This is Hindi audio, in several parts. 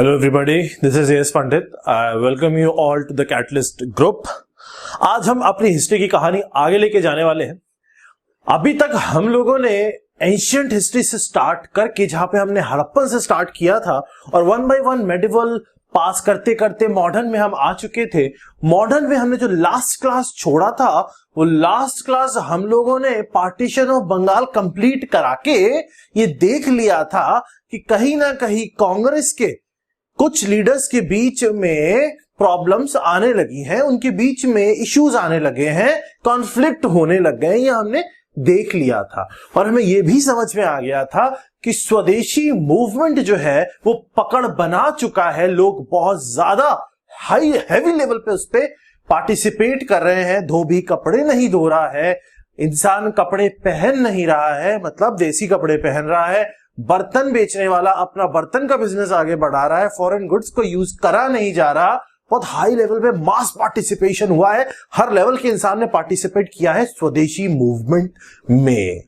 Hello everybody, this is A.S. Pandit. I welcome you all to the Catalyst Group. आज हम अपनी हिस्ट्री की कहानी आगे लेके जाने वाले हैं। अभी तक हम लोगों ने एंशियंट हिस्ट्री से स्टार्ट करके, जहां पे हमने हड़प्पन से स्टार्ट किया था और वन बाय वन मेडिवल पास करते करते मॉडर्न में हम आ चुके थे। मॉडर्न में हमने जो लास्ट क्लास छोड़ा था, वो लास्ट क्लास हम लोगों ने पार्टीशन ऑफ बंगाल कंप्लीट करा के ये देख लिया था कि कहीं ना कहीं कांग्रेस के कुछ लीडर्स के बीच में प्रॉब्लम्स आने लगी हैं, उनके बीच में इश्यूज आने लगे हैं, कॉन्फ्लिक्ट होने लग गए। ये हमने देख लिया था और हमें यह भी समझ में आ गया था कि स्वदेशी मूवमेंट जो है वो पकड़ बना चुका है। लोग बहुत ज्यादा हाई हैवी लेवल पे उस पे पार्टिसिपेट कर रहे हैं। धोबी कपड़े नहीं धो रहा है, इंसान कपड़े पहन नहीं रहा है, मतलब देसी कपड़े पहन रहा है। बर्तन बेचने वाला अपना बर्तन का बिजनेस आगे बढ़ा रहा है, फॉरेन गुड्स को यूज करा नहीं जा रहा। बहुत हाई लेवल पे मास पार्टिसिपेशन हुआ है, हर लेवल के इंसान ने पार्टिसिपेट किया है स्वदेशी मूवमेंट में।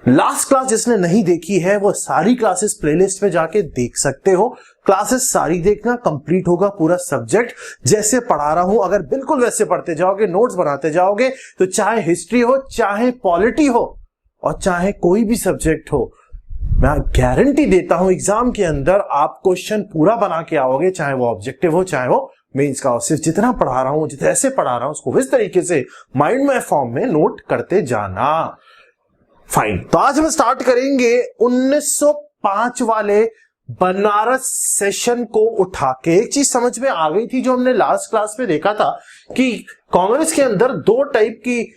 लास्ट क्लास जिसने नहीं देखी है वो सारी क्लासेस प्लेलिस्ट पे जाके देख सकते हो। क्लासेस सारी देखना, कंप्लीट होगा पूरा सब्जेक्ट जैसे पढ़ा रहा हूं। अगर बिल्कुल वैसे पढ़ते जाओगे, नोट्स बनाते जाओगे, तो चाहे हिस्ट्री हो, चाहे पॉलिटी हो और चाहे कोई भी सब्जेक्ट हो, मैं गारंटी देता हूं एग्जाम के अंदर आप क्वेश्चन पूरा बना के आओगे, चाहे वो ऑब्जेक्टिव हो चाहे वो मेंस का हो। सिर्फ जितना पढ़ा रहा हूं, जैसे पढ़ा रहा हूं, उसको इस तरीके से माइंड में फॉर्म में नोट करते जाना। फाइन, तो आज हम स्टार्ट करेंगे 1905 वाले बनारस सेशन को उठा के। एक चीज समझ में आ गई थी जो हमने लास्ट क्लास में देखा था कि कांग्रेस के अंदर दो टाइप की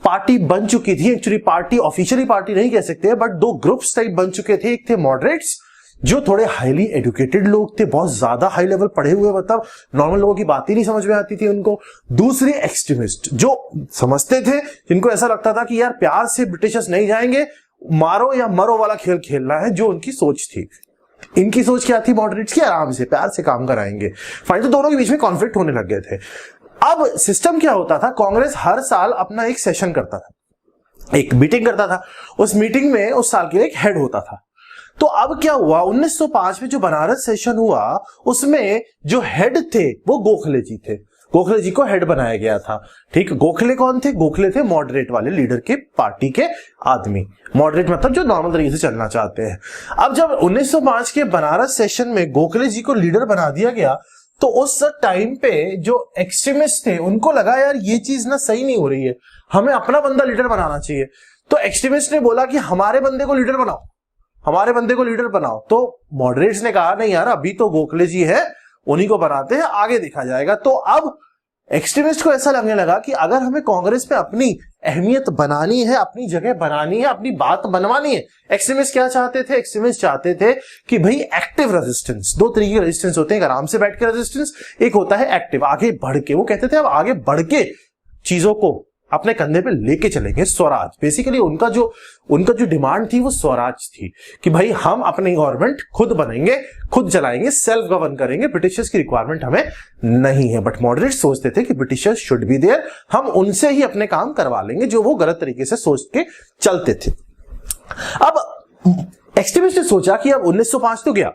पार्टी बन चुकी थी। एक्चुअली पार्टी ऑफिशियली पार्टी नहीं कह सकते, बट दो ग्रुप्स टाइप बन चुके थे। एक थे मॉडरेट्स, जो थोड़े हाईली एजुकेटेड लोग थे, बहुत ज्यादा हाई लेवल पढ़े हुए, मतलब नॉर्मल लोगों की बात ही नहीं समझ में आती थी उनको। दूसरे एक्सट्रीमिस्ट, जो समझते थे, जिनको ऐसा लगता था कि यार प्यार से ब्रिटिशर्स नहीं जाएंगे, मारो या मरो वाला खेल खेलना है, जो उनकी सोच थी। इनकी सोच क्या थी मॉडरेट्स की? आराम से प्यार से काम कराएंगे। फाइन, तो दोनों के बीच में कॉन्फ्लिक्ट होने लग गए थे। अब सिस्टम क्या होता था, कांग्रेस हर साल अपना एक सेशन करता था, एक मीटिंग करता था। उस मीटिंग में उस साल के लिए एक हेड होता था। तो अब क्या हुआ, 1905 में जो बनारस सेशन हुआ उसमें जो हेड थे वो गोखले जी थे। गोखले जी को हेड बनाया गया था। ठीक, गोखले कौन थे? गोखले थे मॉडरेट वाले लीडर के, पार्टी के आदमी। मॉडरेट मतलब जो नॉर्मल तरीके से चलना चाहते हैं। अब जब 1905 के बनारस सेशन में गोखले जी को लीडर बना दिया गया, तो उस टाइम पे जो एक्सट्रीमिस्ट थे उनको लगा यार ये चीज ना सही नहीं हो रही है, हमें अपना बंदा लीडर बनाना चाहिए। तो एक्सट्रीमिस्ट ने बोला कि हमारे बंदे को लीडर बनाओ, हमारे बंदे को लीडर बनाओ। तो मॉडरेट्स ने कहा नहीं यार, अभी तो गोखले जी है, उन्हीं को बनाते हैं, आगे देखा जाएगा। तो अब एक्सट्रीमिस्ट को ऐसा लगने लगा कि अगर हमें कांग्रेस में अपनी अहमियत बनानी है, अपनी जगह बनानी है, अपनी बात बनवानी है। एक्सट्रीमिस्ट क्या चाहते थे? एक्सट्रीमिस्ट चाहते थे कि भाई एक्टिव रेजिस्टेंस, दो तरीके के रेजिस्टेंस होते हैं, आराम से बैठ के रेजिस्टेंस, एक होता है एक्टिव, आगे बढ़ के। वो कहते थे अब आगे बढ़ के चीजों को अपने कंधे पे लेके चलेंगे, स्वराज। बेसिकली उनका जो डिमांड थी वो स्वराज थी कि भाई हम अपनी गवर्नमेंट खुद बनेंगे, खुद चलाएंगे, सेल्फ गवर्न करेंगे, ब्रिटिशर्स की रिक्वायरमेंट हमें नहीं है। बट मॉडरेट सोचते थे कि ब्रिटिशर्स शुड बी देयर, हम उनसे ही अपने काम करवा लेंगे, जो वो गलत तरीके से सोच के चलते थे। अब एक्सट्रीमिस्ट ने सोचा कि अब 1905 तो गया,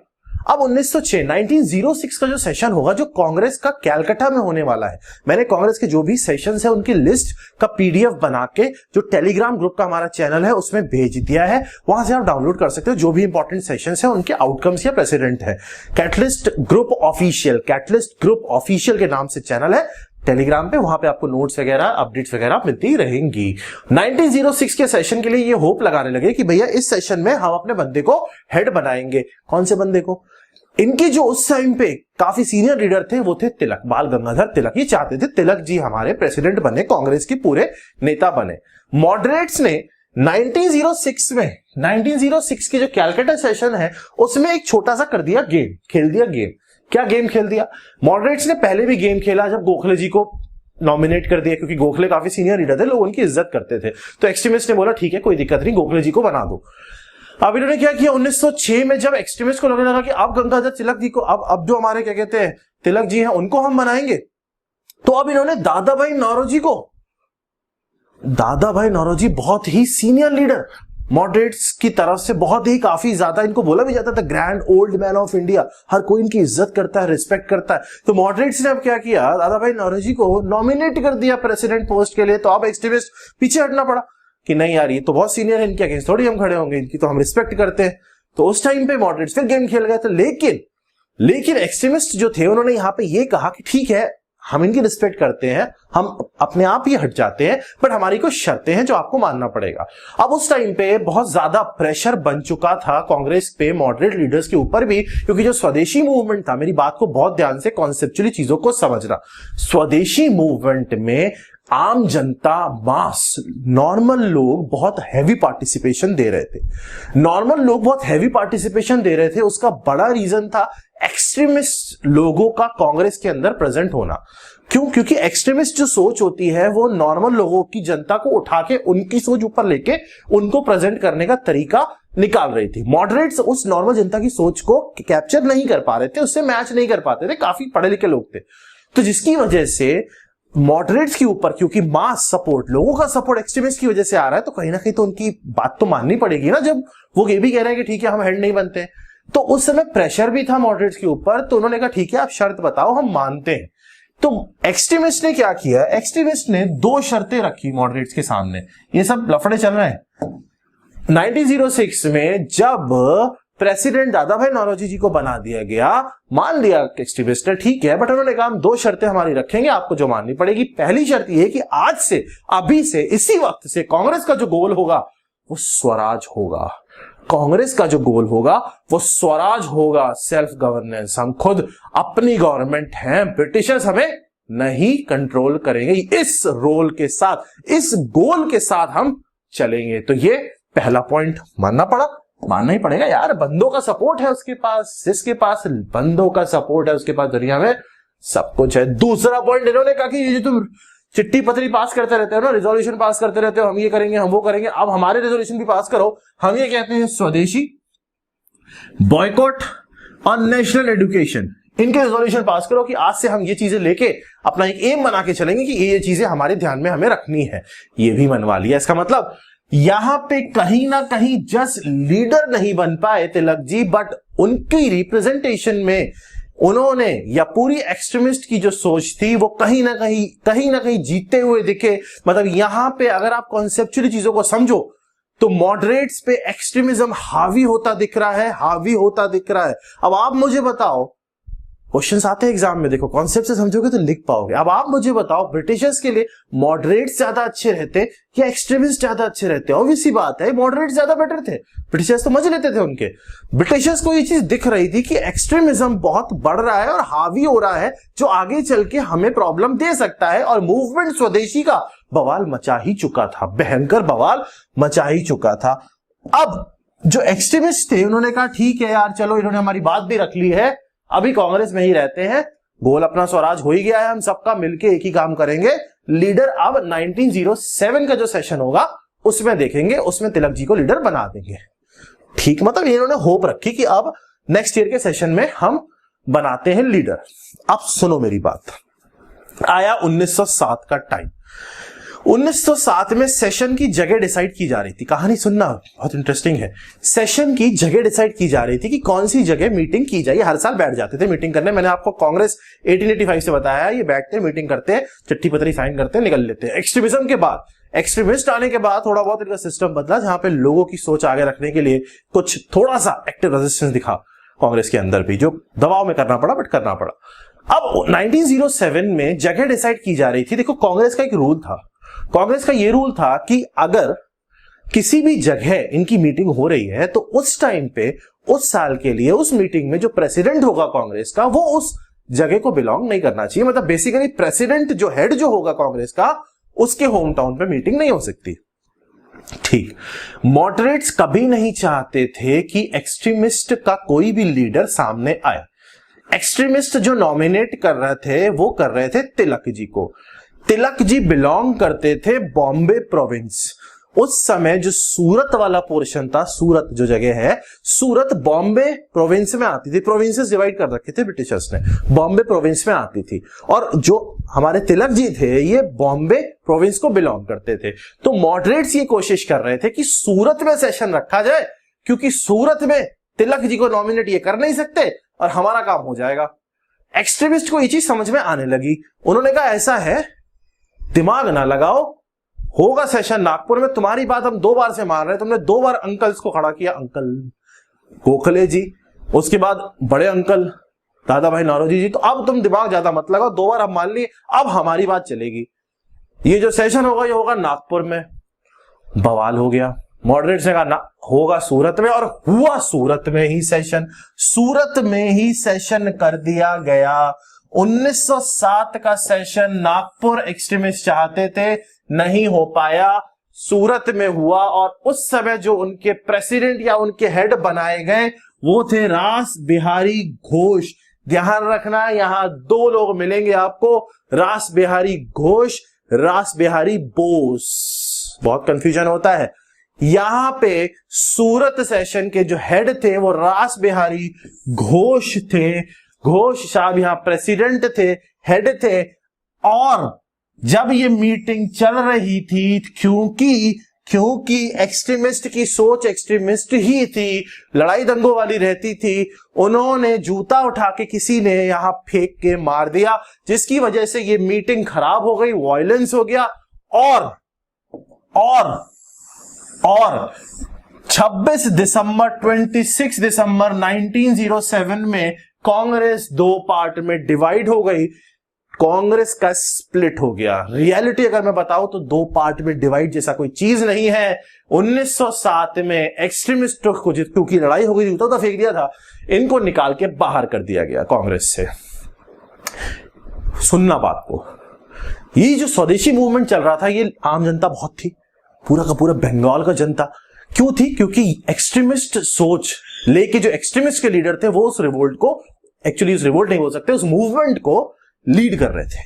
अब 1906 का जो सेशन होगा, जो कांग्रेस का कैलकाटा में होने वाला है। मैंने कांग्रेस के जो भी सेशंस है उनकी लिस्ट का पीडीएफ बना के जो टेलीग्राम ग्रुप का हमारा चैनल है उसमें भेज दिया है, वहां से आप डाउनलोड कर सकते हो। जो भी इंपॉर्टेंट सेशंस है उनके आउटकम्स या प्रेसिडेंट है। Catalyst group official, catalyst group official के नाम से चैनल है टेलीग्राम पे, वहां पे आपको नोट्स वगैरह, अपडेट्स वगैरह मिलती रहेंगी। 1906 के सेशन के लिए ये होप लगाने लगे कि भैया इस सेशन में हम अपने बंदे को हेड बनाएंगे। कौन से बंदे को? इनके जो उस टाइम पे काफी सीनियर लीडर थे वो थे तिलक, बाल गंगाधर तिलक। ये चाहते थे तिलक जी हमारे प्रेसिडेंट बने, कांग्रेस के पूरे नेता बने। मॉडरेट्स ने 1906 के जो कैलकाटा सेशन है उसमें एक छोटा सा कर दिया गेम, खेल दिया गेम। क्या गेम खेल दिया? मॉडरेट्स ने पहले भी गेम खेला जब गोखले जी को नॉमिनेट कर दिया, क्योंकि गोखले काफी सीनियर लीडर थे, लोग उनकी इज्जत करते थे। तो एक्सट्रीमिस्ट ने बोला ठीक है कोई दिक्कत नहीं, गोखले जी को बना दो। अब इन्होंने क्या किया, 1906 में जब एक्सट्रीमिस्ट को लगने लगा कि अब गंगाधर तिलक जी को, अब जो हमारे क्या कहते हैं तिलक जी हैं उनको हम बनाएंगे, तो अब इन्होंने दादा भाई नौरोजी को, दादा भाई नौरोजी बहुत ही सीनियर लीडर, मॉडरेट्स की तरफ से बहुत ही काफी ज्यादा इनको बोला भी जाता था grand old man of India, हर कोई इनकी इज्जत करता है, रिस्पेक्ट करता है। तो मॉडरेट्स ने अब क्या किया, दादा भाई नौरोजी को नॉमिनेट कर दिया प्रेसिडेंट पोस्ट के लिए। तो अब एक्सट्रीमिस्ट पीछे हटना पड़ा कि नहीं यार ये तो बहुत सीनियर है, इनके अगेंस्ट थोड़ी हम खड़े होंगे, इनकी तो हम रिस्पेक्ट करते हैं। तो उस टाइम पे मॉडरेट्स फिर गेम खेल गए थे। लेकिन एक्सट्रीमिस्ट जो थे उन्होंने यहां पे ये कहा कि ठीक है हम इनकी रिस्पेक्ट करते हैं, हम अपने आप ही हट जाते हैं, बट हमारी कुछ शर्तें हैं जो आपको मानना पड़ेगा। अब उस टाइम पे बहुत ज्यादा प्रेशर बन चुका था कांग्रेस पे मॉडरेट लीडर्स के ऊपर भी, क्योंकि जो स्वदेशी मूवमेंट था, मेरी बात को बहुत ध्यान से कॉन्सेप्चुअली चीजों को समझना, स्वदेशी मूवमेंट में आम जनता, मास, नॉर्मल लोग बहुत हैवी पार्टिसिपेशन दे रहे थे। नॉर्मल लोग बहुत हैवी पार्टिसिपेशन दे रहे थे, उसका बड़ा रीजन था एक्सट्रीमिस्ट लोगों का कांग्रेस के अंदर प्रेजेंट होना। क्यों? क्योंकि एक्सट्रीमिस्ट जो सोच होती है वो नॉर्मल लोगों की, जनता को उठा के उनकी सोच ऊपर लेके उनको प्रेजेंट करने का तरीका निकाल रही थी। मॉडरेट्स उस नॉर्मल जनता की सोच को कैप्चर नहीं कर पा रहे थे, उससे मैच नहीं कर पाते थे, काफी पढ़े लिखे लोग थे। तो जिसकी वजह से मॉडरेट्स के ऊपर, क्योंकि मास सपोर्ट, लोगों का सपोर्ट एक्सट्रीमिस्ट की वजह से आ रहा है, तो कहीं ना कहीं तो उनकी बात तो माननी पड़ेगी ना, जब वो ये भी कह रहे हैं कि ठीक है हम हेड नहीं बनते। तो उस समय प्रेशर भी था मॉडरेट्स के ऊपर, तो उन्होंने कहा ठीक है आप शर्त बताओ, हम मानते हैं। तो एक्सट्रीमिस्ट ने क्या किया, एक्सट्रीमिस्ट ने 2 शर्तें रखी मॉडरेट्स के सामने। ये सब लफड़े चल रहे हैं। 1906 में जब प्रेसिडेंट दादा भाई नौरोजी जी को बना दिया गया, मान लिया एक्सट्रीमिस्ट ने, ठीक है, बट उन्होंने कहा हम 2 शर्तें हमारी रखेंगे, आपको जो माननी पड़ेगी। पहली शर्त यह कि आज से, अभी से, इसी वक्त से कांग्रेस का जो गोल होगा वो स्वराज होगा। कांग्रेस का जो गोल होगा वो स्वराज होगा, सेल्फ गवर्नेंस। हम खुद अपनी गवर्नमेंट हैं, ब्रिटिशर्स हमें नहीं कंट्रोल करेंगे। इस रोल के साथ, इस गोल के साथ हम चलेंगे। तो ये पहला पॉइंट मानना ही पड़ेगा यार, बंदों का सपोर्ट है उसके पास, जिसके पास बंदों का सपोर्ट है उसके पास दुनिया में सब कुछ है। दूसरा पॉइंट इन्होंने कहा कि ये जो तुम चिट्ठी पत्री पास करते रहते हो ना, रिजोल्यूशन पास करते रहते हो, हम ये करेंगे, हम वो करेंगे, अब हमारे रिजोल्यूशन भी पास करो। हम ये कहते हैं स्वदेशी, बॉयकॉट और नेशनल एजुकेशन, इनके रिजोल्यूशन पास करो कि आज से हम ये चीजें लेके अपना एक एम बना के चलेंगे कि ये चीजें हमारे ध्यान में हमें रखनी है। ये भी मनवा लिया। इसका मतलब यहां पे कहीं ना कहीं जस्ट लीडर नहीं बन पाए तिलक जी, बट उनकी रिप्रेजेंटेशन में उन्होंने, या पूरी एक्सट्रीमिस्ट की जो सोच थी वो कहीं ना कहीं जीतते हुए दिखे। मतलब यहां पे अगर आप कॉन्सेप्चुअली चीजों को समझो तो मॉडरेट्स पे एक्सट्रीमिज्म हावी होता दिख रहा है। अब आप मुझे बताओ, क्वेश्चंस आते हैं एग्जाम में, देखो कॉन्सेप्ट से समझोगे तो लिख पाओगे। अब आप मुझे बताओ, ब्रिटिशर्स के लिए मॉडरेट्स ज्यादा अच्छे रहते या एक्सट्रीमिस्ट ज्यादा अच्छे रहते? ऑब्वियस सी बात है मॉडरेट्स ज्यादा बेटर थे, ब्रिटिशर्स तो मजे लेते थे उनके। ब्रिटिशर्स को ये चीज दिख रही थी कि एक्सट्रीमिज्म बहुत बढ़ रहा है और हावी हो रहा है, जो आगे चल के हमें प्रॉब्लम दे सकता है। और मूवमेंट स्वदेशी का बवाल मचा ही चुका था, भयंकर बवाल मचा ही चुका था। अब जो एक्सट्रीमिस्ट थे उन्होंने कहा ठीक है यार, चलो इन्होंने हमारी बात भी रख ली है, अभी कांग्रेस में ही रहते हैं, गोल अपना स्वराज हो ही गया है, हम सबका मिलके एक ही काम करेंगे। लीडर अब 1907 का जो सेशन होगा उसमें देखेंगे, उसमें तिलक जी को लीडर बना देंगे। ठीक, मतलब इन्होंने होप रखी कि अब नेक्स्ट ईयर के सेशन में हम बनाते हैं लीडर। अब सुनो मेरी बात, आया 1907 का टाइम। 1907 में सेशन की जगह डिसाइड की जा रही थी। कहानी सुनना, बहुत इंटरेस्टिंग है। सेशन की जगह डिसाइड की जा रही थी कि कौन सी जगह मीटिंग की जाए। हर साल बैठ जाते थे मीटिंग करने। मैंने आपको कांग्रेस 1885 से बताया, ये बैठते हैं, मीटिंग करते हैं, चिट्ठी पत्री साइन करते हैं, निकल लेते हैं। एक्सट्रीमिज्म के बाद, एक्सट्रीमिस्ट आने के बाद थोड़ा बहुत इनका सिस्टम बदला, जहां पे लोगों की सोच आगे रखने के लिए कुछ थोड़ा सा एक्टिव रेजिस्टेंस दिखा कांग्रेस के अंदर भी, जो दबाव में करना पड़ा, बट करना पड़ा। अब 1907 में जगह डिसाइड की जा रही थी। देखो कांग्रेस का एक रूल था, कांग्रेस का यह रूल था कि अगर किसी भी जगह इनकी मीटिंग हो रही है तो उस टाइम पे, उस साल के लिए, उस मीटिंग में जो प्रेसिडेंट होगा कांग्रेस का, वो उस जगह को बिलोंग नहीं करना चाहिए। मतलब बेसिकली प्रेसिडेंट जो हेड जो होगा कांग्रेस का, उसके होम टाउन पे मीटिंग नहीं हो सकती। ठीक, मॉडरेट्स कभी नहीं चाहते थे कि एक्सट्रीमिस्ट का कोई भी लीडर सामने आए। एक्सट्रीमिस्ट जो नॉमिनेट कर रहे थे वो कर रहे थे तिलक जी को। तिलक जी बिलोंग करते थे बॉम्बे प्रोविंस। उस समय जो सूरत वाला पोर्शन था, सूरत जो जगह है, सूरत बॉम्बे प्रोविंस में आती थी। प्रोविंसेस डिवाइड कर रखे थे ब्रिटिशर्स ने, बॉम्बे प्रोविंस में आती थी। और जो हमारे तिलक जी थे ये बॉम्बे प्रोविंस को बिलोंग करते थे। तो मॉडरेट्स ये कोशिश कर रहे थे कि सूरत में सेशन रखा जाए, क्योंकि सूरत में तिलक जी को नॉमिनेट ये कर नहीं सकते और हमारा काम हो जाएगा। एक्सट्रीमिस्ट को ये चीज समझ में आने लगी। उन्होंने कहा ऐसा है, दिमाग ना लगाओ, होगा सेशन नागपुर में, तुम्हारी बात हम 2 बार से मान रहे हैं, तुमने 2 बार अंकल्स को खड़ा किया, अंकल गोखले जी, उसके बाद बड़े अंकल दादा भाई नौरोजी जी, तो अब तुम दिमाग ज्यादा मत लगाओ, 2 बार हम मान लिए, अब हमारी बात चलेगी। ये जो सेशन होगा ये होगा नागपुर में। बवाल हो गया। मॉडरेट्स ने कहा ना, होगा सूरत में, और हुआ सूरत में ही सेशन। सूरत में ही सेशन कर दिया गया। 1907 का सेशन नागपुर एक्सट्रीमिस्ट चाहते थे, नहीं हो पाया, सूरत में हुआ। और उस समय जो उनके प्रेसिडेंट या उनके हेड बनाए गए वो थे रास बिहारी घोष। ध्यान रखना, यहां 2 लोग मिलेंगे आपको, रास बिहारी घोष, रास बिहारी बोस, बहुत कंफ्यूजन होता है। यहां पे सूरत सेशन के जो हेड थे वो रास बिहारी घोष थे। घोष साहब यहां प्रेसिडेंट थे, हेड थे। और जब ये मीटिंग चल रही थी, क्योंकि एक्सट्रीमिस्ट की सोच एक्सट्रीमिस्ट ही थी, लड़ाई दंगों वाली रहती थी, उन्होंने जूता उठा के किसी ने यहां फेंक के मार दिया, जिसकी वजह से ये मीटिंग खराब हो गई, वायलेंस हो गया। और 26 दिसंबर 1907 में कांग्रेस 2 पार्ट में डिवाइड हो गई। कांग्रेस का स्प्लिट हो गया। रियलिटी अगर मैं बताऊं तो 2 पार्ट में डिवाइड जैसा कोई चीज नहीं है। 1907 में एक्सट्रीमिस्टों को क्योंकि लड़ाई हो गई थी, तो फेंक दिया था, इनको निकाल के बाहर कर दिया गया कांग्रेस से। सुनना बात को, ये जो स्वदेशी मूवमेंट चल रहा था, ये आम जनता बहुत थी, पूरा का पूरा बंगाल का जनता। क्यों थी? क्योंकि एक्सट्रीमिस्ट सोच लेके जो एक्सट्रीमिस्ट के लीडर थे वो उस रिवोल्ट को, एक्चुअली उस रिवोल्ट नहीं बोल सकते, उस मूवमेंट को लीड कर रहे थे।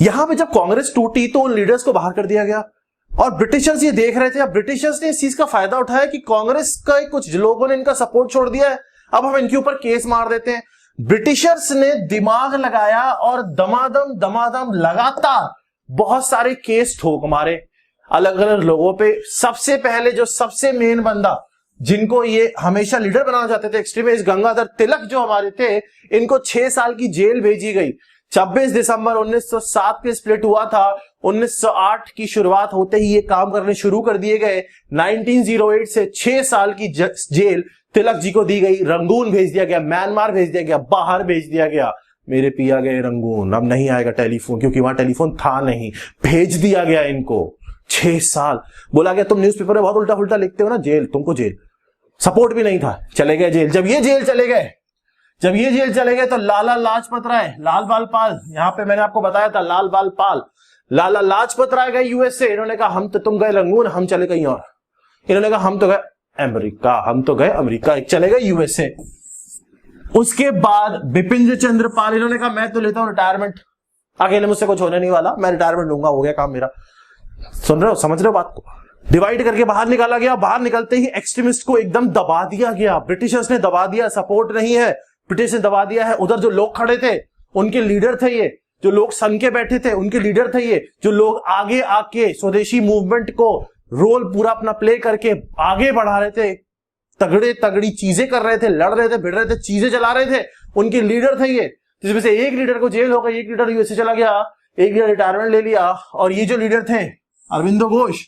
यहां पे जब कांग्रेस टूटी तो उन लीडर्स को बाहर कर दिया गया और ब्रिटिशर्स ये देख रहे थे। अब ब्रिटिशर्स ने इस चीज का फायदा उठाया कि कांग्रेस का कुछ लोगों ने इनका सपोर्ट छोड़ दिया है, अब हम इनके ऊपर केस मार देते हैं। ब्रिटिशर्स ने दिमाग लगाया और दमादम लगातार बहुत सारे केस ठोक मारे अलग अलग लोगों पे। सबसे पहले जो सबसे मेन बंदा जिनको ये हमेशा लीडर बनाना चाहते थे एक्सट्रीमिस्ट, गंगाधर तिलक जो हमारे थे, इनको 6 साल की जेल भेजी गई। 26 दिसंबर 1907 के स्प्लिट हुआ था। 1908 की शुरुआत होते ही ये काम करने शुरू कर दिए गए। 1908 से 6 साल की जेल तिलक जी को दी गई। रंगून भेज दिया गया, म्यांमार भेज दिया गया, बाहर भेज दिया गया। मेरे पिया गए रंगून, अब नहीं आएगा टेलीफोन, क्योंकि वहां टेलीफोन था नहीं, भेज दिया गया इनको। 6 साल बोला गया तुम न्यूज़पेपर में बहुत उल्टा फुल्टा लिखते हो ना, जेल, तुमको जेल। सपोर्ट भी नहीं था, चले गए जेल। जब ये जेल चले गए तो लाला लाजपत राय, लाल बाल पाल, यहां पे मैंने आपको बताया था लाल बाल पाल, लाला लाजपत राय गए यूएसए। इन्होंने कहा हम तो, तुम गए रंगून, हम चले कहीं और। इन्होंने कहा हम तो गए अमेरिका, चले गए यूएसए। उसके बाद बिपिन चंद्र पाल, इन्होंने कहा मैं तो लेता हूं रिटायरमेंट, अकेले मुझसे कुछ होने नहीं वाला, मैं रिटायरमेंट लूंगा, हो गया काम मेरा। सुन रहे हो, समझ रहे हो बात को? डिवाइड करके बाहर निकाला गया। बाहर निकलते ही एक्सट्रीमिस्ट को एकदम दबा दिया गया। ब्रिटिशर्स ने दबा दिया, सपोर्ट नहीं है, ब्रिटिश ने दबा दिया है। उधर जो लोग खड़े थे उनके लीडर थे ये, जो लोग सन के बैठे थे उनके लीडर थे ये, जो लोग आगे आके स्वदेशी मूवमेंट को रोल पूरा अपना प्ले करके आगे बढ़ा रहे थे, तगड़ी चीजें कर रहे थे, लड़ रहे थे, भिड़ रहे थे, चीजें चला रहे थे, उनके लीडर थे ये। जिसमें से एक लीडर को जेल हो गई, एक लीडर यूएसए चला गया, एक लीडर रिटायरमेंट ले लिया। और ये जो लीडर थे अरविंदो घोष,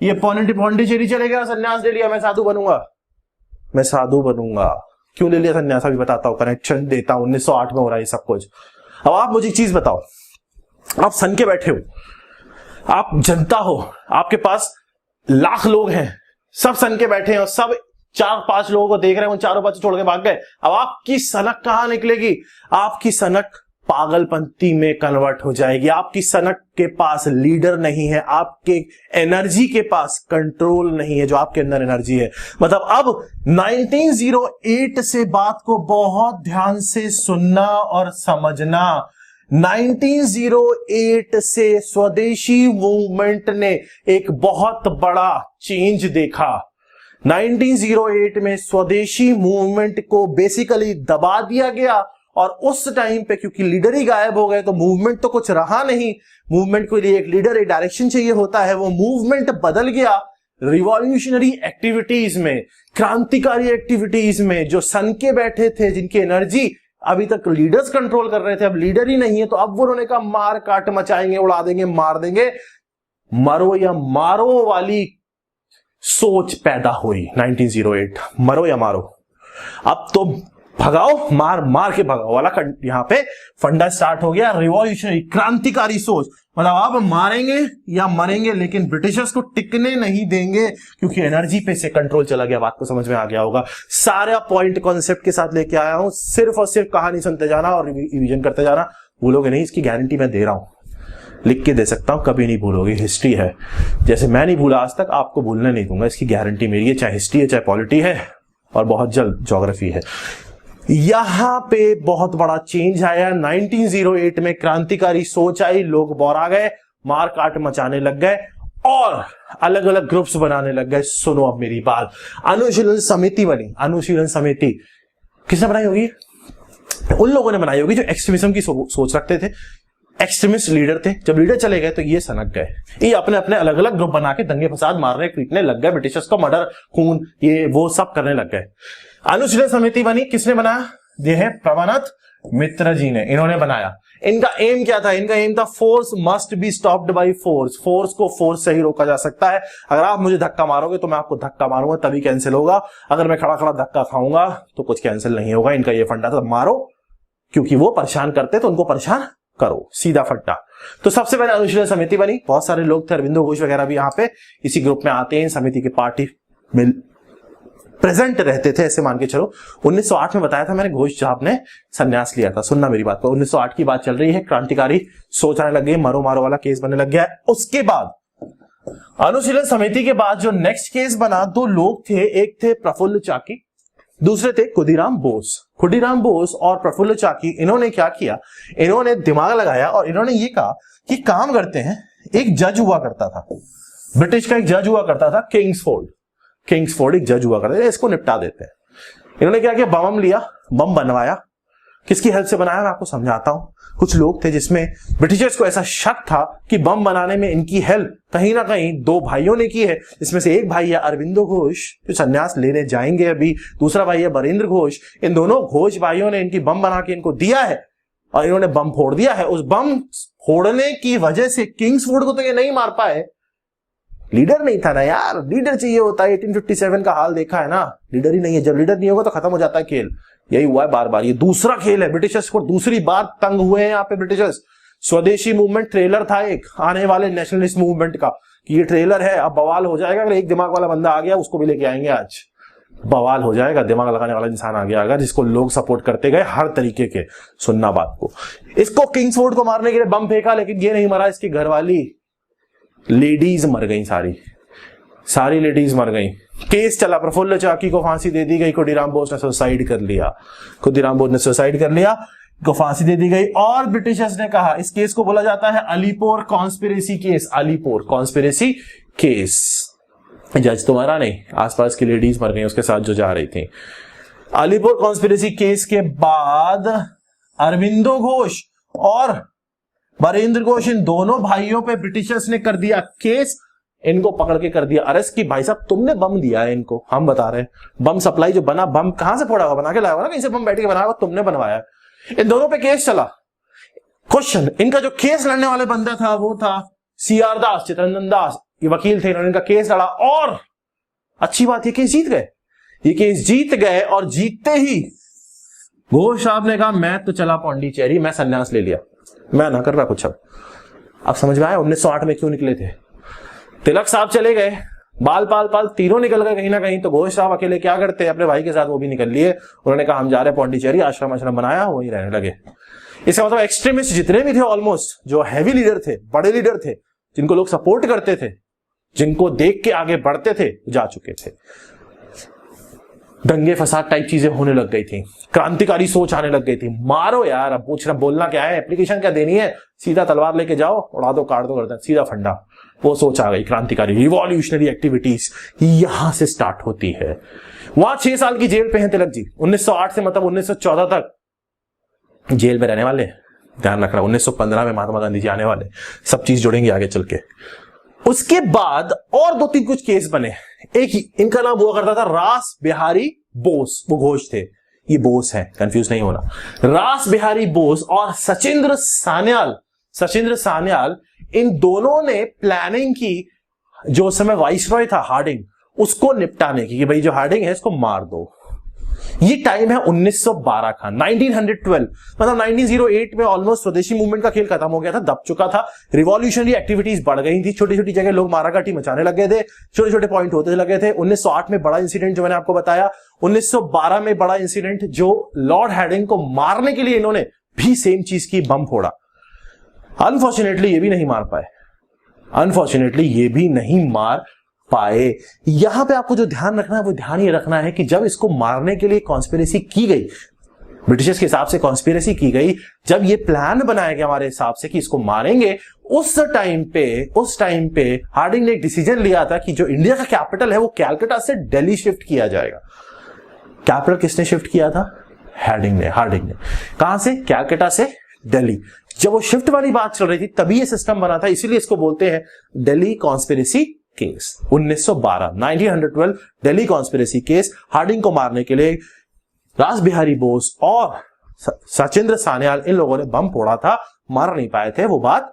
ये पौंडीचेरी चले गया, संन्यास ले लिया, मैं साधु बनूंगा। क्यों ले लिया संन्यास अभी बताता हूं, कनेक्शन देता हूं। 1908 में हो रहा है सब कुछ। अब आप मुझे एक चीज बताओ, आप सन के बैठे हो, आप जनता हो, आपके पास लाख लोग हैं, सब सन के बैठे हैं और सब 4-5 लोगों को देख रहे हैं, उन चारों पांचों छोड़ के भाग गए। अब आपकी सनक कहां निकलेगी? आपकी सनक पागलपंती में कन्वर्ट हो जाएगी। आपकी सनक के पास लीडर नहीं है, आपके एनर्जी के पास कंट्रोल नहीं है, जो आपके अंदर एनर्जी है। मतलब अब 1908 से बात को बहुत ध्यान से सुनना और समझना। 1908 से स्वदेशी मूवमेंट ने एक बहुत बड़ा चेंज देखा। 1908 में स्वदेशी मूवमेंट को बेसिकली दबा दिया गया और उस टाइम पे क्योंकि लीडर ही गायब हो गए तो मूवमेंट तो कुछ रहा नहीं। मूवमेंट के लिए एक लीडर, एक डायरेक्शन चाहिए होता है। वो मूवमेंट बदल गया रिवॉल्यूशनरी एक्टिविटीज में, क्रांतिकारी एक्टिविटीज में। जो सन के बैठे थे, जिनकी एनर्जी अभी तक लीडर्स कंट्रोल कर रहे थे, अब लीडर ही नहीं है, तो अब उन्होंने कहा मार काट मचाएंगे, उड़ा देंगे, मार देंगे, मरो या मारो वाली सोच पैदा हुई 1908। मरो या मारो, अब तो भगाओ, मार मार के भगाओ वाला यहां पे फंडा स्टार्ट हो गया। रिवॉल्यूशनरी, क्रांतिकारी सोच, मतलब अब मारेंगे या मरेंगे, लेकिन ब्रिटिशर्स को टिकने नहीं देंगे, क्योंकि एनर्जी पे से कंट्रोल चला गया। बात को समझ में आ गया होगा। सारा पॉइंट कॉन्सेप्ट के साथ लेके आया हूं, सिर्फ और सिर्फ कहानी सुनते जाना और रिवीजन करते जाना, भूलोगे नहीं, इसकी गारंटी मैं दे रहा हूं, लिख के दे सकता हूं, कभी नहीं भूलोगे। हिस्ट्री है, जैसे मैं नहीं भूला आज तक, आपको भूलने नहीं दूंगा, इसकी गारंटी मेरी है। चाहे हिस्ट्री है, चाहे पॉलिटी है, और बहुत जल्द ज्योग्राफी है। यहां पे बहुत बड़ा चेंज आया 1908 में, क्रांतिकारी सोच आई, लोग बोरा गए, मार काट मचाने लग गए और अलग अलग ग्रुप्स बनाने लग गए। सुनो अब मेरी बात, अनुशीलन समिति बनी। अनुशीलन समिति किसने बनाई होगी? उन लोगों ने बनाई होगी जो एक्सट्रीमिज्म की सोच रखते थे, एक्सट्रीमिस्ट लीडर थे। जब लीडर चले गए तो ये सनक गए, ये अपने अपने अलग अलग ग्रुप बना के दंगे फसाद मारने पीटने लग गए, ब्रिटिशर्स को मर्डर, खून, ये वो सब करने लग गए। अनुशीलन समिति बनी, किसने बनाया? ये है प्रभुनाथ मित्र जी ने, इन्होंने बनाया। इनका एम क्या था? इनका एम था force must be stopped by force. Force को फोर्स से ही रोका जा सकता है। अगर आप मुझे धक्का मारोगे तो मैं आपको धक्का मारूंगा, तभी कैंसिल होगा। अगर मैं खड़ा खड़ा धक्का खाऊंगा तो कुछ कैंसिल नहीं होगा। इनका ये फंडा था, मारो, क्योंकि वो परेशान करते तो उनको परेशान करो, सीधा फट्टा। तो सबसे पहले अनुशीलन समिति बनी, बहुत सारे लोग थे, अरविंदो घोष वगैरह भी यहाँ पे इसी ग्रुप में आते हैं, समिति के पार्टी में प्रेजेंट रहते थे, ऐसे मान के चलो। 1908 में बताया था मैंने, घोष साहब ने संन्यास लिया था। सुनना मेरी बात को, 1908 की बात चल रही है, क्रांतिकारी सोच आने लग गई, मरो मारो वाला केस बनने लग गया है। उसके बाद अनुशीलन समिति के बाद जो नेक्स्ट केस बना, दो लोग थे, एक थे प्रफुल्ल चाकी, दूसरे थे खुदीराम बोस। खुदीराम बोस और प्रफुल्ल चाकी, इन्होंने क्या किया? इन्होंने दिमाग लगाया और इन्होंने ये कहा कि काम करते हैं, एक जज हुआ करता था, ब्रिटिश का एक जज हुआ करता था, किंग्सफोर्ड एक जज हुआ करता था, इसको निपटा देते हैं। इन्होंने क्या किया? बम लिया, बम बनवाया। किसकी हेल्प से बनाया मैं आपको समझाता हूं। कुछ लोग थे जिसमें ब्रिटिशर्स को ऐसा शक था कि बम बनाने में इनकी हेल्प कहीं ना कहीं दो भाइयों ने की है। इसमें से एक भाई है अरविंदो घोष, जो संन्यास लेने जाएंगे अभी, दूसरा भाई है बरेंद्र घोष। इन दोनों घोष भाइयों ने इनकी बम बना के इनको दिया है और इन्होंने बम फोड़ दिया है। उस बम फोड़ने की वजह से किंग्सफोर्ड को तो ये नहीं मार पाए, लीडर नहीं था ना यार, लीडर चाहिए होता है। 1857 का हाल देखा है ना, लीडर ही नहीं है। जब लीडर नहीं होगा तो खत्म हो जाता है खेल। यही हुआ है बार बार, ये दूसरा खेल है। ब्रिटिशर्स को दूसरी बार तंग हुए हैं यहाँ पे ब्रिटिशर्स। स्वदेशी मूवमेंट ट्रेलर था एक आने वाले नेशनलिस्ट मूवमेंट का, कि ये ट्रेलर है, अब बवाल हो जाएगा। अगर एक दिमाग वाला बंदा आ गया, उसको भी लेके आएंगे, आज बवाल हो जाएगा। दिमाग लगाने वाला इंसान आ गया अगर, जिसको लोग सपोर्ट करते गए हर तरीके के। सुनना बात को, इसको किंग्सफोर्ड को मारने के लिए बम फेंका, लेकिन ये नहीं मरा, इसकी घरवाली लेडीज मर गई, सारी लेडीज मर गई। केस चला, प्रफुल्ल चाकी को फांसी दे दी गई, खुदीराम बोस ने सुसाइड कर लिया, को फांसी दे दी गई। और ब्रिटिशर्स ने कहा, इस केस को बोला जाता है अलीपोर कॉन्स्पिरेसी केस। अलीपोर कॉन्स्पिरेसी केस, जज तो मरा नहीं, आसपास की लेडीज मर गई उसके साथ जो जा रही थी। अलीपोर कॉन्स्पिरेसी केस के बाद अरविंदो घोष और बरेंद्र घोष, इन दोनों भाइयों पे ब्रिटिशर्स ने कर दिया केस, इनको पकड़ के कर दिया अरेस्ट की। भाई साहब तुमने बम दिया है इनको, हम बता रहे हैं। बम सप्लाई जो बना, बम कहां से फोड़ा हुआ? बना के लाया हुआ ना, कहीं से बम बैठ के बनाया हुआ, तुमने बनवाया। इन दोनों पे केस चला। क्वेश्चन, इनका जो केस लड़ने वाले बंदा था वो था CR दास, चित्तरंजन दास, ये वकील थे, इन्होंने इनका केस लड़ा और अच्छी बात, ये केस जीत गए। ये केस जीत गए और जीतते ही घोष साहब ने कहा मैं तो चला पौंडीचेरी, मैं संन्यास ले लिया, मैं ना कर रहा कुछ। अब समझ में आया 1908 में क्यों निकले थे। तिलक साहब चले गए, बाल पाल पाल तीनों निकल गए कहीं ना कहीं, तो घोष साहब अकेले क्या करते? अपने भाई के साथ वो भी निकल लिए। उन्होंने कहा हम जा रहे पौंडीचेरी, आश्रम बनाया, वहीं रहने लगे। इसका मतलब एक्सट्रीमिस्ट जितने भी थे ऑलमोस्ट, जो हैवी लीडर थे, बड़े लीडर थे, जिनको लोग सपोर्ट करते थे, जिनको देख के आगे बढ़ते थे, जा चुके थे। दंगे फसाद टाइप चीजें होने लग गई थी, क्रांतिकारी सोच आने लग गई थी। मारो यार, अब पूछना बोलना क्या है, एप्लीकेशन क्या देनी है, सीधा तलवार लेके जाओ, उड़ा दो, काट दो, करता सीधा फंडा। वो सोच आ गई, क्रांतिकारी रिवॉल्यूशनरी एक्टिविटीज यहां से स्टार्ट होती है। वहां 6 साल की जेल पे हैं तिलक जी, 1908 से मतलब 1914 तक जेल में रहने वाले, ध्यान रखना 1915 में महात्मा गांधी जी आने वाले, सब चीज जोड़ेंगे आगे चल के। उसके बाद और 2-3 कुछ केस बने। एक इनका नाम हुआ करता था रास बिहारी बोस, वो घोष थे, ये बोस है, कंफ्यूज नहीं होना। रास बिहारी बोस और सचिंद्र सान्याल, इन दोनों ने प्लानिंग की, जो उस समय वाइसरॉय था हार्डिंग, उसको निपटाने की, कि भाई जो हार्डिंग है इसको मार दो। ये टाइम है 1912 का, 1912, मतलब 1908 में ऑलमोस्ट स्वदेशी मूवमेंट का खेल खत्म हो गया था, दब चुका था, रिवॉल्यूशनरी एक्टिविटीज बढ़ गई थी, छोटी छोटी जगह लोग माराकाटी मचाने लगे थे, छोटे छोटे पॉइंट होते लगे थे। 1908 में बड़ा इंसिडेंट जो मैंने आपको बताया, 1912 में बड़ा इंसिडेंट जो लॉर्ड हार्डिंग को मारने के लिए इन्होंने भी सेम चीज की, बम फोड़ा। अनफॉर्चुनेटली ये भी नहीं मार पाए। यहां पे आपको जो ध्यान रखना है वो ध्यान ये रखना है कि जब इसको मारने के लिए कॉन्स्पिरेसी की गई, ब्रिटिशर्स के हिसाब से कॉन्स्पिरेसी की गई, जब ये प्लान बनाया गया हमारे हिसाब से कि इसको मारेंगे, उस टाइम पे हार्डिंग ने एक डिसीजन लिया था कि जो इंडिया का कैपिटल है वो कैलकाटा से दिल्ली शिफ्ट किया जाएगा। कैपिटल किसने शिफ्ट किया था? हार्डिंग ने। कहां से? कैलकाटा से दिल्ली। जब वो शिफ्ट वाली बात चल रही थी तभी ये सिस्टम बना था, इसीलिए इसको बोलते हैं Delhi conspiracy case. 1912 Delhi conspiracy case, Harding को मारने के लिए रास बिहारी बोस और सचिंद्र सान्याल, इन लोगों ने बम फोड़ा था, मार नहीं पाए थे, वो बात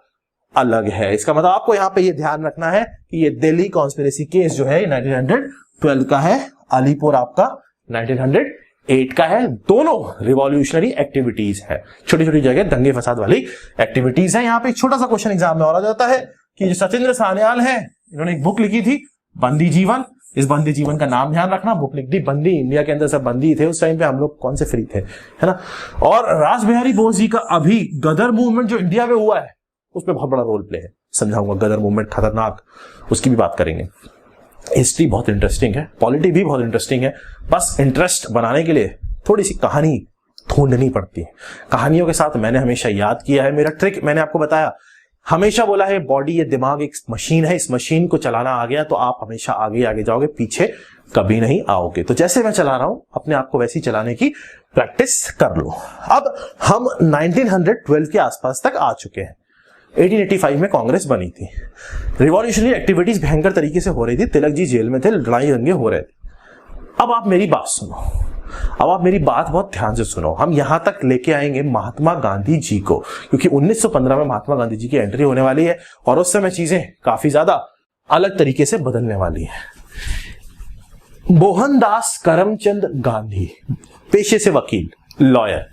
अलग है। इसका मतलब आपको यहां पे ये ध्यान रखना है कि ये दिल्ली कॉन्स्पिरेसी केस जो है 1912 का है, अलीपुर आपका 1908 का है। दोनों रिवॉल्यूशनरी एक्टिविटीज है, छोटी छोटी जगह दंगे फसाद वाली एक्टिविटीज है। यहां पे एक छोटा सा क्वेश्चन एग्जाम में और आ जाता है कि जो सचिंद्र सान्याल है, इन्होंने एक बुक लिखी थी बंदी जीवन। इस बंदी जीवन का नाम ध्यान रखना, बुक लिख दी बंदी, इंडिया के अंदर सब बंदी थे उस टाइम पे, हम लोग कौन से फ्री थे, है ना। और रास बिहारी बोस जी का अभी गदर मूवमेंट जो इंडिया में हुआ है उस पर बहुत बड़ा रोल प्ले है, समझाऊंगा। गदर मूवमेंट खतरनाक, उसकी भी बात करेंगे। हिस्ट्री बहुत इंटरेस्टिंग है, पॉलिटी भी बहुत इंटरेस्टिंग है, बस इंटरेस्ट बनाने के लिए थोड़ी सी कहानी ढूंढनी पड़ती है। कहानियों के साथ मैंने हमेशा याद किया है, मेरा ट्रिक मैंने आपको बताया, हमेशा बोला है बॉडी, ये दिमाग एक मशीन है, इस मशीन को चलाना आ गया तो आप हमेशा आगे आगे जाओगे, पीछे कभी नहीं आओगे। तो जैसे मैं चला रहा हूं अपने आप को वैसे ही चलाने की प्रैक्टिस कर लो। अब हम 1912 के आसपास तक आ चुके हैं। 1885 में कांग्रेस बनी थी, रिवॉल्यूशनरी एक्टिविटीज भयंकर तरीके से हो रही थी, तिलक जी जेल में थे, लड़ाई दंगे हो रहे थे। अब आप मेरी बात सुनो, बहुत ध्यान से सुनो। हम यहां तक लेके आएंगे महात्मा गांधी जी को, क्योंकि 1915 में महात्मा गांधी जी की एंट्री होने वाली है और उस समय चीजें काफी ज्यादा अलग तरीके से बदलने वाली है। मोहनदास करमचंद गांधी, पेशे से वकील, लॉयर,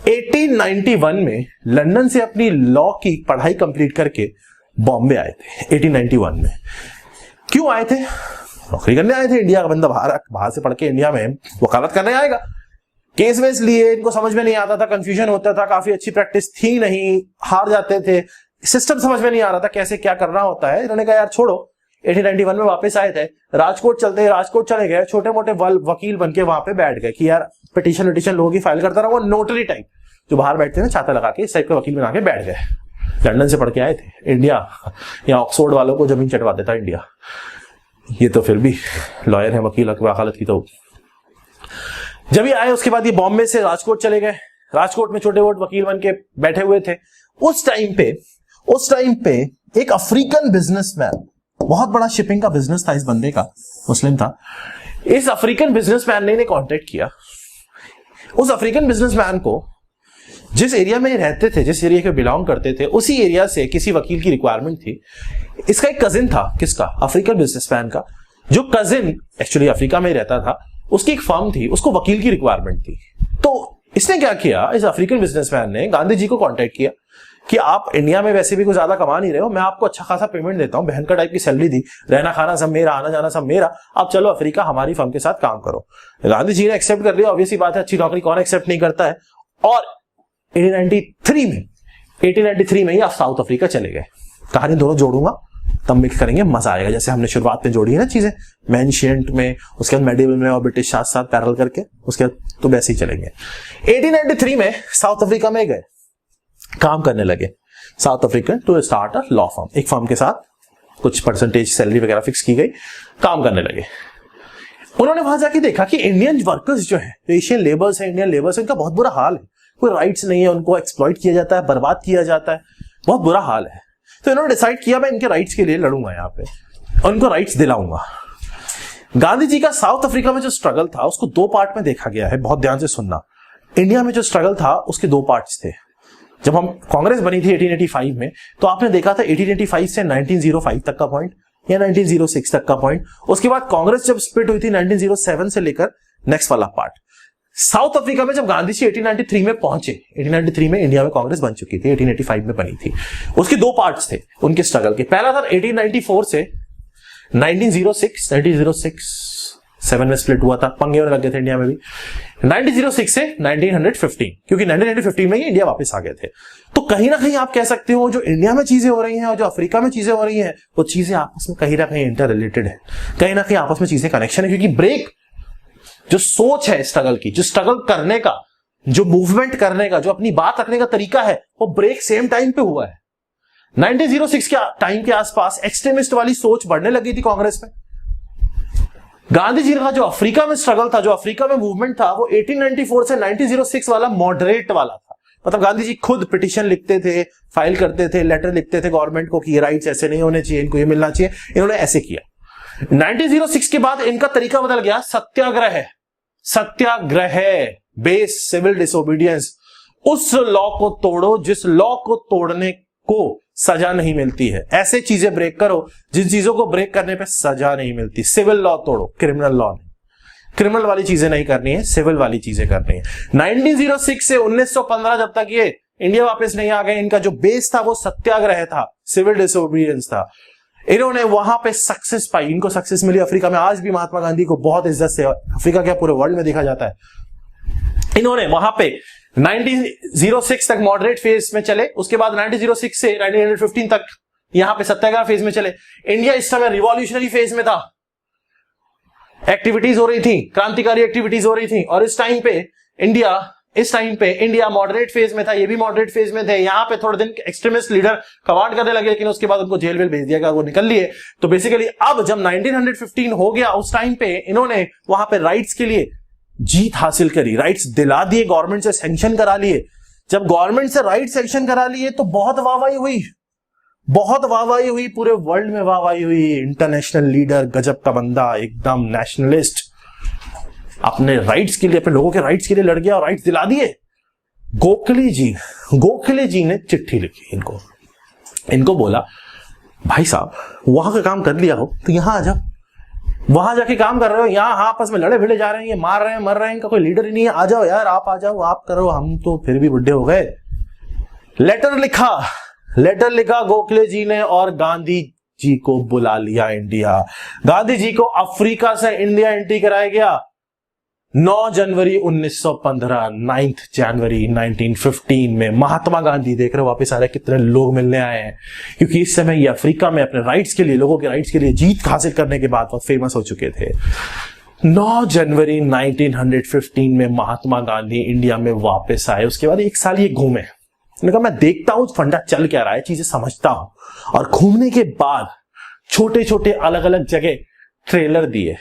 1891 में लंदन से अपनी लॉ की पढ़ाई कंप्लीट करके बॉम्बे आए थे। 1891 में क्यों आए थे? नौकरी करने आए थे। इंडिया का बंदा बाहर से पढ़ के इंडिया में वकालत करने आएगा। केस वेस लिए, इनको समझ में नहीं आता था, कंफ्यूजन होता था, काफी अच्छी प्रैक्टिस थी नहीं, हार जाते थे, सिस्टम समझ में नहीं आ रहा था कैसे क्या करना होता है। इन्होंने कहा यार छोड़ो, 1891 में वापस आए थे, राजकोट चले गए, छोटे मोटे वकील बन के वहां पे बैठ गए कि यार पिटीशन लोगों की फाइल करता रहा। वो नोटरी टाइप जो बाहर बैठते हैं छाता लगा के, इस टाइप के वकील बना के बैठ गए। लंदन से पढ़ के आए थे इंडिया, या ऑक्सफोर्ड वालों को जमीन चटवा देता इंडिया, ये तो फिर भी लॉयर है, वकील वकालत की। तो जब ये आए उसके बाद ये बॉम्बे से राजकोट चले गए, राजकोट में छोटे मोटे वकील बन के बैठे हुए थे। उस टाइम पे एक अफ्रीकन बिजनेसमैन, बहुत बड़ा शिपिंग का बिजनेस था इस बंदे का, मुस्लिम था। इस अफ्रीकन बिजनेसमैन ने कांटेक्ट किया। उस अफ्रीकन बिजनेसमैन को जिस एरिया में रहते थे, जिस एरिया के बिलोंग करते थे, उसी एरिया से किसी वकील की रिक्वायरमेंट थी। इसका एक कजिन था, किसका? अफ्रीकन बिजनेसमैन का, जो कजिन एक्चुअली अफ्रीका में ही रहता था, उसकी एक फर्म थी, उसको वकील की रिक्वायरमेंट थी। तो इसने क्या किया, इस अफ्रीकन बिजनेसमैन ने गांधी जी को कांटेक्ट किया कि आप इंडिया में वैसे भी कुछ ज्यादा कमा नहीं रहे हो, मैं आपको अच्छा खासा पेमेंट देता हूं, बहन का टाइप की सैलरी दी, रहना खाना सब मेरा, आना जाना सब मेरा, आप चलो अफ्रीका हमारी फर्म के साथ काम करो। गांधी जी ने एक्सेप्ट कर लिया, ऑब्वियसली बात है, अच्छी नौकरी कौन एक्सेप्ट नहीं करता है। और 1893 में ही आप साउथ अफ्रीका चले गए। कहानी दोनों जोड़ूंगा तब मिक्स करेंगे, मजा आएगा। जैसे हमने शुरुआत में जोड़ी है ना चीजें, एंशिएंट में, उसके बाद मेडिवल में और ब्रिटिश साथ साथ पैरेलल करके, उसके बाद तो वैसे ही चलेंगे। 1893 में साउथ अफ्रीका में गए, काम करने लगे। South African to start a law firm, एक फर्म के साथ कुछ परसेंटेज सैलरी वगैरह फिक्स की गई, काम करने लगे। उन्होंने वहां जाके देखा कि इंडियन वर्कर्स जो है, एशियन लेबर्स है, इंडियन लेबर्स है, इनका बहुत बुरा हाल है, कोई राइट्स नहीं है, उनको एक्सप्लॉइट किया जाता है, बर्बाद किया जाता है, बहुत बुरा हाल है। तो इन्होंने डिसाइड किया मैं इनके राइट्स के लिए लड़ूंगा यहाँ पे और इनको राइट्स दिलाऊंगा। गांधी जी का साउथ अफ्रीका में जो स्ट्रगल था उसको दो पार्ट में देखा गया है, बहुत ध्यान से सुनना। इंडिया में जो स्ट्रगल था उसके दो पार्ट्स थे। जब हम कांग्रेस बनी थी 1885 में, तो आपने देखा था 1885 से 1905 तक का पॉइंट या 1906 तक का पॉइंट। उसके बाद कांग्रेस जब स्प्लिट हुई थी 1907 से लेकर नेक्स्ट वाला पार्ट। साउथ अफ्रीका में जब गांधी जी 1893 में पहुंचे, 1893 में इंडिया में कांग्रेस बन चुकी थी, 1885 में बनी थी। उसके दो पार्ट्स थे उनके स्ट्रगल के। पहला था 1894 से 1906 7 में स्प्लिट हुआ था, पंगे होने लग गए थे इंडिया में भी। 1906 से 1915, क्योंकि 1915 में ही इंडिया वापस आ गए थे। तो कहीं ना कहीं आप कह सकते हो जो इंडिया में चीजें हो रही हैं और जो अफ्रीका में चीजें हो रही हैं वो चीजें आपस में कहीं ना कहीं इंटर रिलेटेड है, कहीं ना कहीं आपस में चीजें कनेक्शन है। क्योंकि ब्रेक जो सोच है स्ट्रगल की, जो स्ट्रगल करने का, जो मूवमेंट करने का, जो अपनी बात रखने का तरीका है, वो ब्रेक सेम टाइम पे हुआ है। 1906 के टाइम के आसपास एक्सट्रीमिस्ट वाली सोच बढ़ने लगी थी कांग्रेस में। गांधी जी का जो अफ्रीका में स्ट्रगल था, जो अफ्रीका में मूवमेंट था, वो 1894 से 1906 वाला मॉडरेट वाला था। मतलब गांधी जी खुद पिटीशन लिखते थे, फाइल करते थे, लेटर लिखते थे गवर्नमेंट को कि ये राइट्स ऐसे नहीं होने चाहिए, इनको ये मिलना चाहिए। इन्होंने ऐसे किया। 1906 के बाद इनका तरीका बदल गया, सत्याग्रह। सत्याग्रह बेस सिविल डिसोबीडियंस। उस लॉ को तोड़ो जिस लॉ को तोड़ने को सजा नहीं मिलती है। ऐसे चीजें ब्रेक करो जिन चीजों को ब्रेक करने पे सजा नहीं मिलती। सिविल लॉ तोड़ो, क्रिमिनल लॉ नहीं। क्रिमिनल वाली चीजें नहीं करनी है, सिविल वाली चीजें करनी है। 1906 से 1915 जब तक ये इंडिया वापस नहीं आ गए, इनका जो बेस था वो सत्याग्रह था, सिविल डिसोबीडियंस था। इन्होंने वहां पे सक्सेस पाई, इनको सक्सेस मिली। अफ्रीका में आज भी महात्मा गांधी को बहुत इज्जत से, अफ्रीका क्या पूरे वर्ल्ड में देखा जाता है। इन्होंने वहां पे 1906 तक मॉडरेट फेज में चले, उसके बाद 1906 से 1915 तक यहां पे सत्याग्रह फेज में चले। इंडिया इस समय रिवॉल्यूशनरी फेज में था, एक्टिविटीज हो रही थी, क्रांतिकारी एक्टिविटीज हो रही थी। और इस टाइम पे इंडिया मॉडरेट फेज में था, ये भी मॉडरेट फेज में थे। यहां पे थोड़े दिन एक्सट्रीमिस्ट लीडर कमांड करने लगे, लेकिन उसके बाद उनको जेल वेल भेज दिया गया, वो निकल लिए। तो बेसिकली अब जब 1915 हो गया, उस टाइम पे इन्होंने वहां पे राइट्स के लिए जीत हासिल करी, राइट्स दिला दिए, गवर्नमेंट से सैंक्शन करा लिए। जब गवर्नमेंट से राइट सैंक्शन करा लिए तो बहुत वाहवाही हुई, बहुत वाहवाही हुई, पूरे वर्ल्ड में वाहवाही हुई। इंटरनेशनल लीडर, गजब का बंदा, एकदम नेशनलिस्ट, अपने राइट्स के लिए, अपने लोगों के राइट्स के लिए लड़ गया और राइट्स दिला दिए। गोखले जी ने चिट्ठी लिखी इनको बोला, भाई साहब वहां का काम कर लिया हो तो यहां आ जाओ, वहां जाके काम कर रहे हो, यहाँ आपस में लड़े भिड़े जा रहे हैं, ये मार रहे हैं, मर रहे हैं, इनका कोई लीडर ही नहीं है। आ जाओ यार, आप आ जाओ, आप करो, हम तो फिर भी बुढ़े हो गए। लेटर लिखा गोखले जी ने और गांधी जी को बुला लिया इंडिया। गांधी जी को अफ्रीका से इंडिया एंट्री कराया गया 9 जनवरी 1915, 9 जनवरी 1915 में। महात्मा गांधी देख रहे हो वापस आ रहे, कितने लोग मिलने आए हैं, क्योंकि इस समय ये अफ्रीका में अपने राइट्स के लिए, लोगों के राइट्स के लिए जीत हासिल करने के बाद बहुत फेमस हो चुके थे। 9 जनवरी 1915 में महात्मा गांधी इंडिया में वापस आए। उसके बाद 1 साल ये घूमे। उन्होंने कहा मैं देखता हूं फंडा चल क्या रहा है, चीजें समझता हूं। और घूमने के बाद छोटे छोटे अलग अलग जगह ट्रेलर दिए,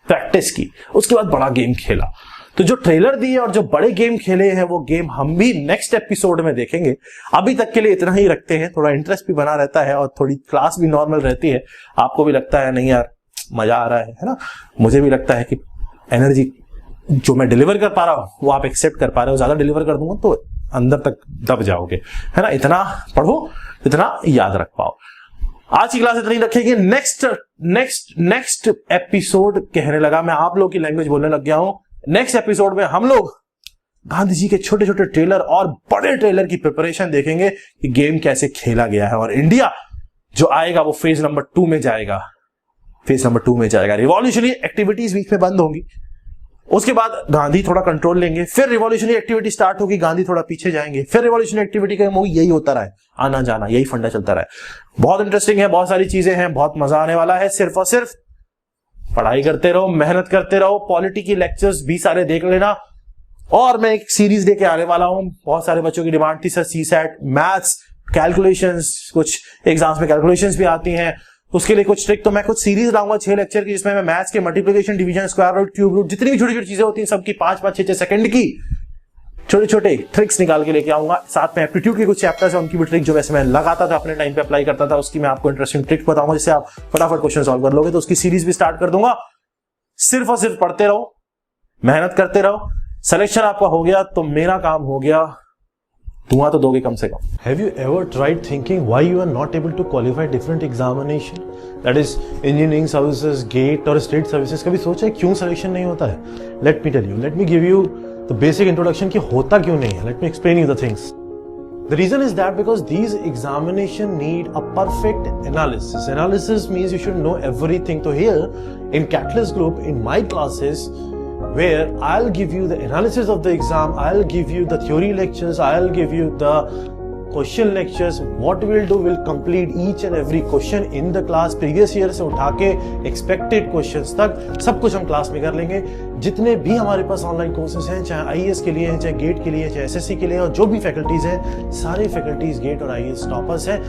प्रैक्टिस की, उसके बाद बड़ा गेम खेला। तो जो ट्रेलर दिए और जो बड़े गेम खेले हैं वो गेम हम भी नेक्स्ट एपिसोड में देखेंगे। अभी तक के लिए इतना ही रखते हैं, थोड़ा इंटरेस्ट भी बना रहता है और थोड़ी क्लास भी नॉर्मल रहती है। आपको भी लगता है नहीं यार मजा आ रहा है ना, मुझे भी लगता है कि एनर्जी जो मैं डिलीवर कर पा रहा हूं वो आप एक्सेप्ट कर पा रहे हो। ज्यादा डिलीवर कर दूंगा तो अंदर तक दब जाओगे, है ना। इतना पढ़ो, इतना याद रख पाओ। आज की क्लास इतनी रखेंगे। नेक्स्ट एपिसोड कहने लगा मैं, आप लोग की लैंग्वेज बोलने लग गया हूं। नेक्स्ट एपिसोड में हम लोग गांधी जी के छोटे छोटे ट्रेलर और बड़े ट्रेलर की प्रिपरेशन देखेंगे कि गेम कैसे खेला गया है। और इंडिया जो आएगा वो फेज नंबर 2 में जाएगा, रिवॉल्यूशनरी एक्टिविटीज बीच में बंद होंगी, उसके बाद गांधी थोड़ा कंट्रोल लेंगे, फिर रिवॉल्यूशनरी एक्टिविटी स्टार्ट होगी, गांधी थोड़ा पीछे जाएंगे, फिर रिवॉल्यूशनरी एक्टिविटी का यही होता रहा है, आना जाना, यही फंडा चलता रहा है। बहुत इंटरेस्टिंग है, बहुत सारी चीजें हैं, बहुत मजा आने वाला है। सिर्फ और सिर्फ पढ़ाई करते रहो, मेहनत करते रहो। पॉलिटी की लेक्चर्स भी सारे देख लेना। और मैं एक सीरीज लेके आने वाला हूं, बहुत सारे बच्चों की डिमांड थी सर सीसैट, मैथ्स, कैलकुलेशंस, कुछ एग्जाम्स में कैलकुलेशंस भी आती हैं, उसके लिए कुछ ट्रिक। तो मैं कुछ सीरीज लाऊंगा 6 लेक्चर की, जिसमें मैं मैथ्स के multiplication, division, square root, cube root, जितनी भी छोटी छोटी चीजें होती हैं सबकी 5-5, 6-6 सेकंड की छोटे छोटे ट्रिक्स निकाल के लेके आऊंगा। साथ में एप्टीट्यूड के कुछ चैप्टर्स हैं, उनकी भी ट्रिक जो वैसे मैं लगाता था अपने टाइम पे अप्लाई करता था, उसकी मैं आपको इंटरेस्टिंग ट्रिक बताऊंगा जिससे आप फटाफट क्वेश्चन सॉल्व कर लोगे। तो उसकी सीरीज भी स्टार्ट कर दूंगा। सिर्फ और सिर्फ पढ़ते रहो, मेहनत करते रहो। सिलेक्शन आपका हो गया तो मेरा काम हो गया, धुआं तो दोगे कम से कम। Have you ever tried thinking why you are not able to qualify different examination? That is engineering services, GATE और state services। कभी सोचा है क्यों सिलेक्शन नहीं होता है? Let me tell you, let me give you the basic introduction कि होता क्यों नहीं है। Let me explain you the things. The reason is that because these examination need a perfect analysis. Analysis means you should know everything. So here in Catalyst Group, in my classes, where I'll give you the analysis of the exam, I'll give you the theory lectures, I'll give you the question lectures. What we'll do, we'll complete each and every question in the class. Previous year से उठा के expected questions तक सब कुछ हम क्लास में कर लेंगे। जितने भी हमारे पास ऑनलाइन कोर्सेज हैं, चाहे IAS के लिए हैं, चाहे गेट के लिए, चाहे SSC के लिए, और जो भी फैकल्टीज हैं, सारे फैकल्टीज गेट और IAS टॉपर्स हैं।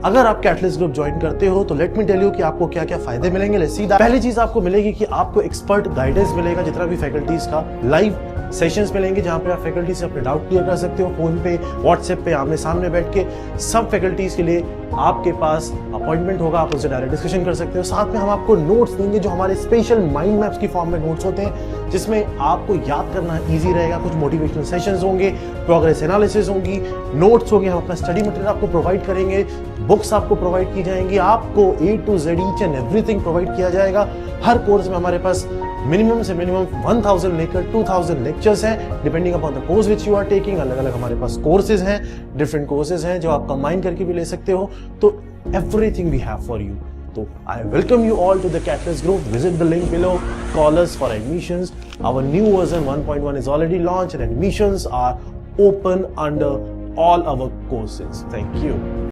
अगर आप कैटलिस्ट ग्रुप ज्वाइन करते हो तो लेट मी टेल यू कि आपको क्या क्या फायदे मिलेंगे। Let's see that. पहली चीज आपको मिलेगी कि आपको एक्सपर्ट गाइडेंस मिलेगा, जितना भी फैकल्टीज का लाइव सेशंस मिलेंगे जहां पे आप फैकल्टी से अपने डाउट क्लियर कर सकते हो, फोन पे, व्हाट्सएप पे, आमने सामने बैठ के। सब फैकल्टीज के लिए आपके पास अपॉइंटमेंट होगा, आप उनसे डायरेक्ट डिस्कशन कर सकते हो। साथ में हम आपको नोट्स देंगे जो हमारे स्पेशल माइंड मैप्स की फॉर्म में नोट्स होते हैं, जिसमें आपको याद करना ईजी रहेगा। कुछ मोटिवेशनल सेशंस होंगे, प्रोग्रेस एनालिसिस होंगी, नोट्स होंगे, हम अपना स्टडी मटेरियल आपको प्रोवाइड करेंगे, बुक्स आपको प्रोवाइड की जाएंगी, आपको A to Z each and everything provide किया जाएगा। हर कोर्स में हमारे पास मिनिमम से मिनिमम 1000 लेकर 2000 लेक्चर्स हैं, depending upon the course which you are taking. अलग अलग हमारे पास कोर्सेज हैं, डिफरेंट कोर्सेज हैं जो आप कंबाइन करके भी ले सकते हो। तो everything we have for you. So I welcome you all to the Catalyst Group. Visit the link below. Call us for admissions. Our new version 1.1 is already launched and admissions are open under all our courses. Thank you.